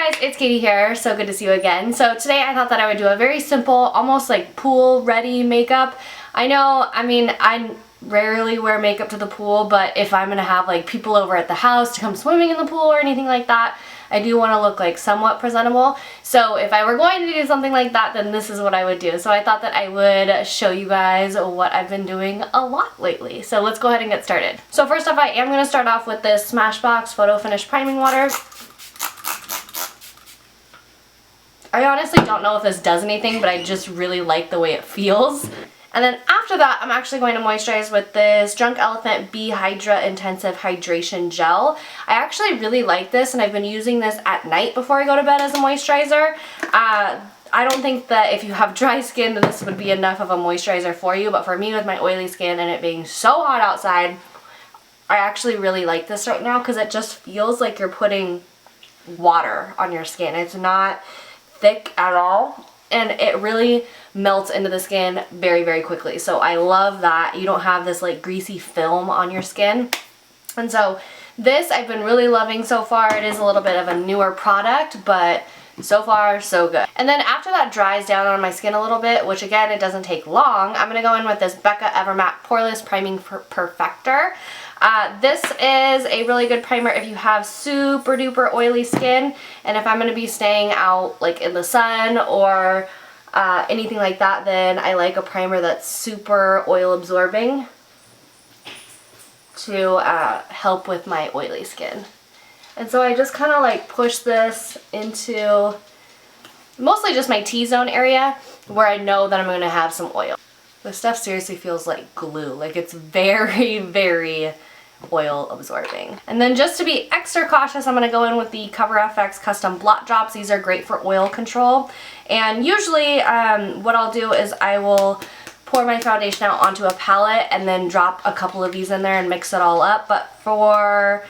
guys, it's Katie here. So good to see you again. So today I thought that I would do a very simple, almost like pool ready makeup. I rarely wear makeup to the pool, but if I'm gonna have like people over at the house to come swimming in the pool or anything like that, I do want to look like somewhat presentable. So if I were going to do something like that, then this is what I would do. So I thought that I would show you guys what I've been doing a lot lately. So let's go ahead and get started. So first off, I am going to start off with this Smashbox Photo Finish Priming Water. I honestly don't know if this does anything, but I just really like the way it feels. And then after that, I'm actually going to moisturize with this Drunk Elephant Bee Hydra Intensive Hydration Gel. I actually really like this, and I've been using this at night before I go to bed as a moisturizer. I don't think that if you have dry skin, that this would be enough of a moisturizer for you, but for me with my oily skin and it being so hot outside, I actually really like this right now because it just feels like you're putting water on your skin. It's not thick at all, and it really melts into the skin very, very quickly. So I love that you don't have this like greasy film on your skin. And so this I've been really loving so far. It is a little bit of a newer product, but so far so good. And then after that dries down on my skin a little bit, which again, it doesn't take long, I'm gonna go in with this Becca Evermatte Poreless Priming Perfector. This is a really good primer if you have super duper oily skin, and if I'm going to be staying out like in the sun or anything like that, then I like a primer that's super oil absorbing to help with my oily skin. And so I just kind of like push this into mostly just my T-zone area where I know that I'm going to have some oil. This stuff seriously feels like glue. Like it's very, very oil absorbing. And then just to be extra cautious, I'm going to go in with the CoverFX Custom Blot Drops. These are great for oil control. And usually what I'll do is I will pour my foundation out onto a palette and then drop a couple of these in there and mix it all up. But for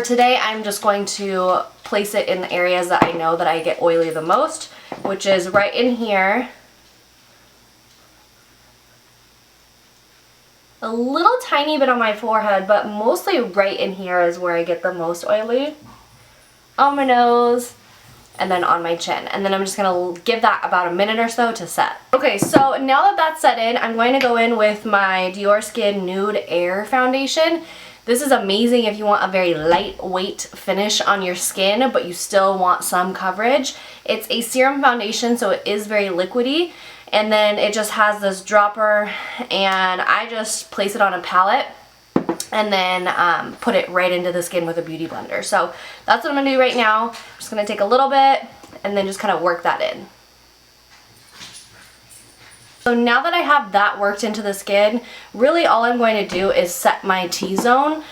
today, I'm just going to place it in the areas that I know that I get oily the most, which is right in here, a little tiny bit on my forehead, but mostly right in here is where I get the most oily, on my nose, and then on my chin. And then I'm just gonna give that about a minute or so to set. Okay, so now that that's set in, I'm going to go in with my Dior Skin Nude Air Foundation. This is amazing if you want a very lightweight finish on your skin, but you still want some coverage. It's a serum foundation, so it is very liquidy. And then it just has this dropper, and I just place it on a palette and then put it right into the skin with a beauty blender. So that's what I'm gonna do right now. I'm just gonna take a little bit and then just kind of work that in. So now that I have that worked into the skin, really all I'm going to do is set my T-zone,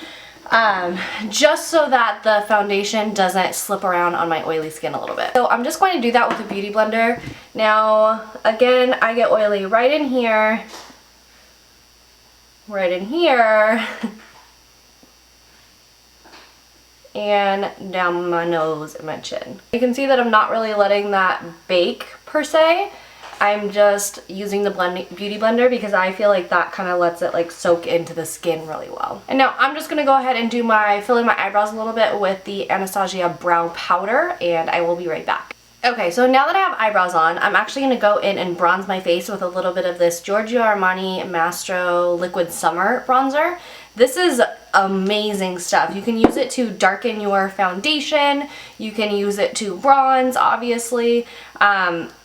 just so that the foundation doesn't slip around on my oily skin a little bit. So I'm just going to do that with a beauty blender. Now, again, I get oily right in here, and down my nose and my chin. You can see that I'm not really letting that bake per se. I'm just using the beauty blender because I feel like that kind of lets it like soak into the skin really well. And now I'm just going to go ahead and fill in my eyebrows a little bit with the Anastasia Brow Powder, and I will be right back. Okay, so now that I have eyebrows on, I'm actually going to go in and bronze my face with a little bit of this Giorgio Armani Mastro Liquid Summer Bronzer. This is amazing stuff. You can use it to darken your foundation, you can use it to bronze, obviously,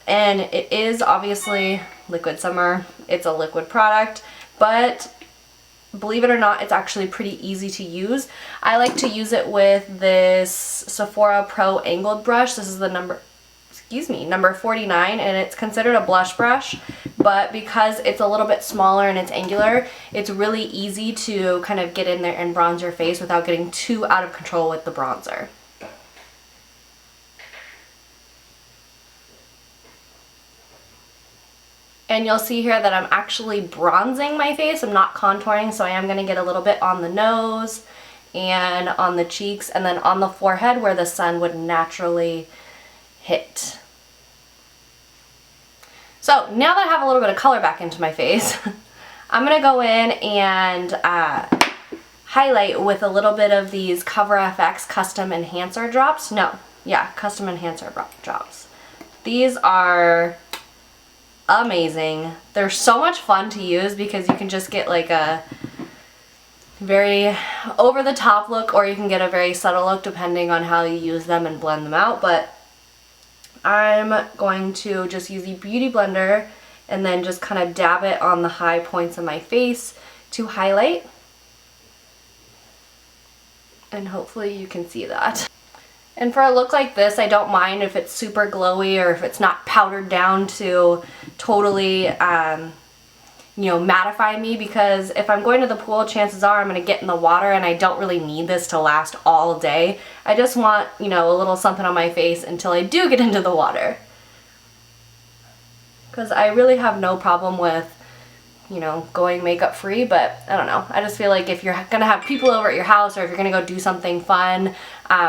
and it is obviously Liquid Summer. It's a liquid product, but believe it or not, it's actually pretty easy to use. I like to use it with this Sephora Pro Angled Brush. This is the number 49, and it's considered a blush brush, but because it's a little bit smaller and it's angular, it's really easy to kind of get in there and bronze your face without getting too out of control with the bronzer. And you'll see here that I'm actually bronzing my face. I'm not contouring, so I am going to get a little bit on the nose and on the cheeks and then on the forehead where the sun would naturally hit. So now that I have a little bit of color back into my face, I'm going to go in and highlight with a little bit of these CoverFX Custom Enhancer Drops. No, Yeah, custom enhancer drops. These are amazing. They're so much fun to use because you can just get like a very over the top look, or you can get a very subtle look depending on how you use them and blend them out. But I'm going to just use the Beauty Blender and then just kind of dab it on the high points of my face to highlight. And hopefully you can see that. And for a look like this, I don't mind if it's super glowy or if it's not powdered down to totally, you know, mattify me, because if I'm going to the pool, chances are I'm going to get in the water and I don't really need this to last all day. I just want, you know, a little something on my face until I do get into the water. Because I really have no problem with, you know, going makeup free, but I don't know. I just feel like if you're gonna have people over at your house, or if you're gonna go do something fun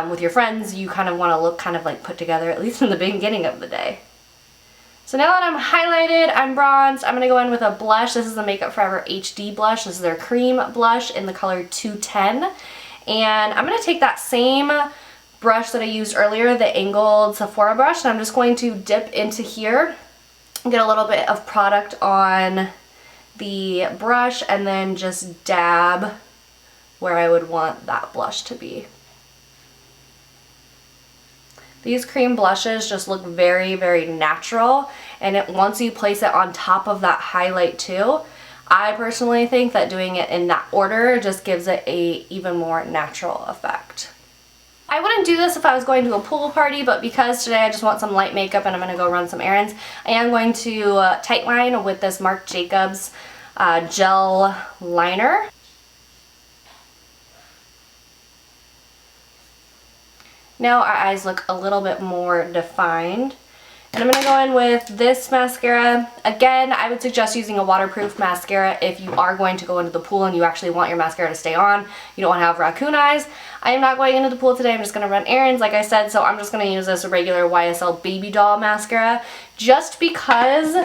with your friends, you kind of want to look kind of like put together, at least in the beginning of the day. So now that I'm highlighted, I'm bronzed, I'm gonna go in with a blush. This is the Makeup Forever HD blush. This is their cream blush in the color 210. And I'm gonna take that same brush that I used earlier, the angled Sephora brush, and I'm just going to dip into here, get a little bit of product on the brush, and then just dab where I would want that blush to be. These cream blushes just look very, very natural, and once you place it on top of that highlight too, I personally think that doing it in that order just gives it a even more natural effect. I wouldn't do this if I was going to a pool party, but because today I just want some light makeup and I'm going to go run some errands, I am going to tightline with this Marc Jacobs gel liner. Now our eyes look a little bit more defined. And I'm going to go in with this mascara. Again, I would suggest using a waterproof mascara if you are going to go into the pool and you actually want your mascara to stay on. You don't want to have raccoon eyes. I am not going into the pool today. I'm just going to run errands, like I said, so I'm just going to use this regular YSL Baby Doll mascara just because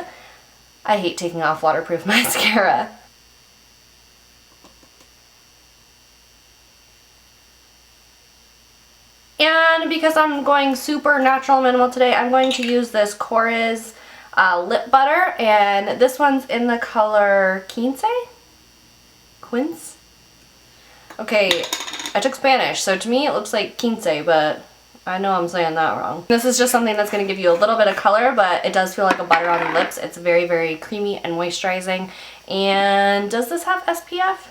I hate taking off waterproof mascara. And because I'm going super natural minimal today, I'm going to use this Korres lip butter, and this one's in the color Quince? Quince? Okay, I took Spanish, so to me it looks like Quince, but I know I'm saying that wrong. This is just something that's going to give you a little bit of color, but it does feel like a butter on the lips. It's very, very creamy and moisturizing. And does this have SPF?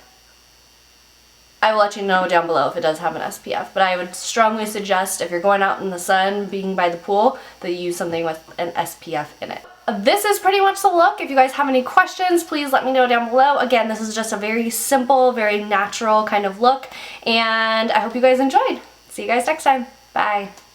I will let you know down below if it does have an SPF, but I would strongly suggest if you're going out in the sun, being by the pool, that you use something with an SPF in it. This is pretty much the look. If you guys have any questions, please let me know down below. Again, this is just a very simple, very natural kind of look, and I hope you guys enjoyed. See you guys next time. Bye.